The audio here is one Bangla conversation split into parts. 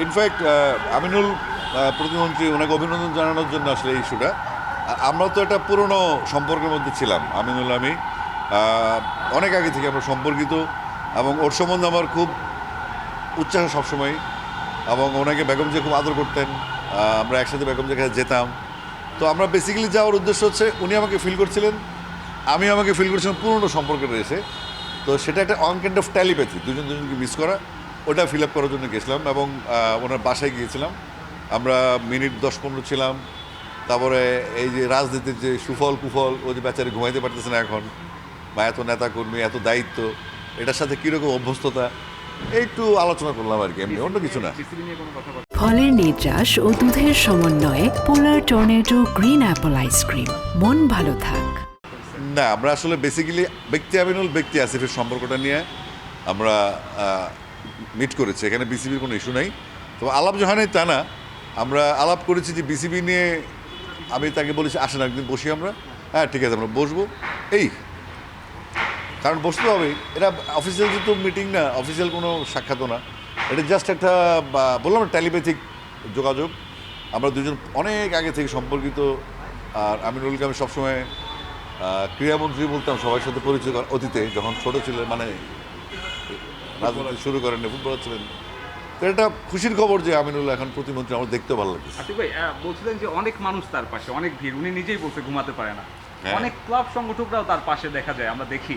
ইনফ্যাক্ট আমিনুল প্রতিমন্ত্রী ওনাকে অভিনন্দন জানানোর জন্য আসলে এই ইস্যুটা। আমরা তো একটা পুরনো সম্পর্কের মধ্যে ছিলাম, আমিনুল আমি অনেক আগে থেকে আমরা সম্পর্কিত, এবং ওর সম্বন্ধে আমার খুব উচ্ছ্বাস সবসময়, এবং ওনাকে বেগম যে খুব আদর করতেন। আমরা একসাথে বেগম যে কাছে যেতাম। তো আমরা বেসিক্যালি যাওয়ার উদ্দেশ্য হচ্ছে উনি আমাকে ফিল করছিলেন, আমি আমাকে ফিল করছিলাম পুরনো সম্পর্কে রয়েছে। তো সেটা একটা অন কাইন্ড অফ ট্যালিপ্যাথি, দুজনকে মিস করা, ওটা ফিল আপ করার জন্য গেছিলাম এবং ওনার বাসায় গিয়েছিলাম। আমরা মিনিট 10-15 ছিলাম। তারপরে এই যে রাজনীতির যে সুফল কুফল, ও যে বেচারি ঘুমাইতে পারতেছে না এখন, বা এত নেতাকর্মী, এত দায়িত্ব, এটার সাথে কীরকম অভ্যস্ততা, একটু আলোচনা করলাম আর কি, এমনি অন্য কিছু না। ফলের নির্যাস ও দুধের সমন্বয়ে পোলার টর্নেডো গ্রিন অ্যাপল আইসক্রিম। মন ভালো থাক। না, আমরা আসলে বেসিক্যালি ব্যক্তি আমিনুল ব্যক্তি আসিফের সম্পর্কটা নিয়ে আমরা মিট করেছি। এখানে বিসিবির কোনো ইস্যু নেই। তো আলাপ যখন তা না, আমরা আলাপ করেছি যে বিসিবি নিয়ে। আমি তাকে বলেছি আসেন একদিন বসি আমরা। হ্যাঁ ঠিক আছে, আমরা বসবো। এই কারণ বসতে হবে, এটা অফিসিয়াল যেহেতু মিটিং না, অফিসিয়াল কোনো সাক্ষাৎও না, এটা জাস্ট একটা বললাম না টেলিপ্যাথিক যোগাযোগ। আমরা দুজন অনেক আগে থেকে সম্পর্কিত। আর আমিনুলকে আমি সবসময় ক্রীড়ামন্ত্রী বলতাম, সবার সাথে পরিচয় অতীতে যখন ছোটো ছিলেন, মানে রাজনীতি শুরু করেন, ফুটবলার ছিলেন। তো এটা খুশির খবর যে আমিনুল এখন প্রতিমন্ত্রী, আমার দেখতেও ভালো লাগছে। আতিক ভাই বলছিলেন যে অনেক মানুষ তার পাশে, অনেক ভিড়, উনি নিজেই বলছে ঘুমাতে পারে না। অনেক ক্লাব সংগঠকরাও তার পাশে দেখা যায়, আমরা দেখি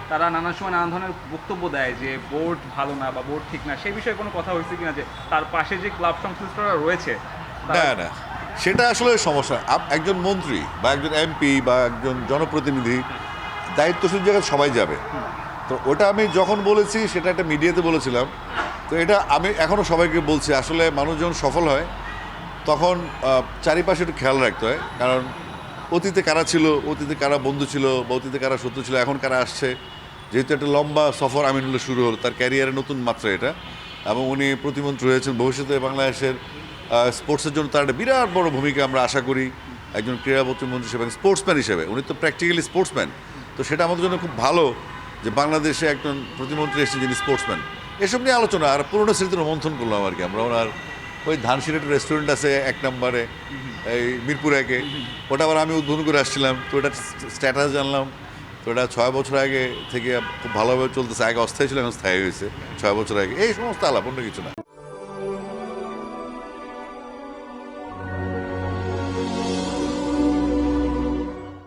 তারা নানা সময় নানান ধরনের বক্তব্য দেয় যে বোর্ড ভালো না বা বোর্ড ঠিক না। সেই বিষয়ে কোনো কথা হয়েছে কিনা যে তার পাশে যে ক্লাব সংশ্লিষ্টরা রয়েছে? না না, সেটা আসলে সমস্যা। একজন মন্ত্রী বা একজন এমপি বা একজন জনপ্রতিনিধি দায়িত্বশীল জায়গায় সবাই যাবে। তো ওটা আমি যখন বলেছি সেটা একটা মিডিয়াতে বলেছিলাম। তো এটা আমি এখনও সবাইকে বলছি, আসলে মানুষ যখন সফল হয় তখন চারিপাশে একটু খেয়াল রাখতে হয়। কারণ অতীতে কারা ছিল, অতীতে কারা বন্ধু ছিল, বা অতীতে কারা শত্রু ছিল, এখন কারা আসছে। যেহেতু একটা লম্বা সফর আমিনুল্লাহ শুরু হলো, তার ক্যারিয়ারের নতুন মাত্রা এটা, এবং উনি প্রতিমন্ত্রী হয়েছেন। ভবিষ্যতে বাংলাদেশের স্পোর্টসের জন্য তার একটা বিরাট বড় ভূমিকা আমরা আশা করি, একজন ক্রীড়া প্রতিমন্ত্রী হিসেবে, স্পোর্টসম্যান হিসেবে। উনি তো প্র্যাকটিক্যালি স্পোর্টসম্যান। তো সেটা আমাদের জন্য খুব ভালো যে বাংলাদেশে একজন প্রতিমন্ত্রী এসেছে যিনি স্পোর্টসম্যান। এসব নিয়ে আলোচনা আর পুরনো স্মৃতির মন্থন করলাম আর কি। আমরা ওনার ওই ধানসির একটা রেস্টুরেন্ট আছে 1 নম্বরে, এই মিরপুর 1-এ, ওটা আবার আমি উদ্বোধন করে আসছিলাম। তো ওটা স্ট্যাটাস জানলাম। তো এটা 6 বছর আগে থেকে খুব ভালোভাবে চলতেছে। আগে অস্থায়ী ছিল, এখন স্থায়ী হয়েছে 6 বছর আগে। এই সমস্ত আলাপ, অন্য কিছু না।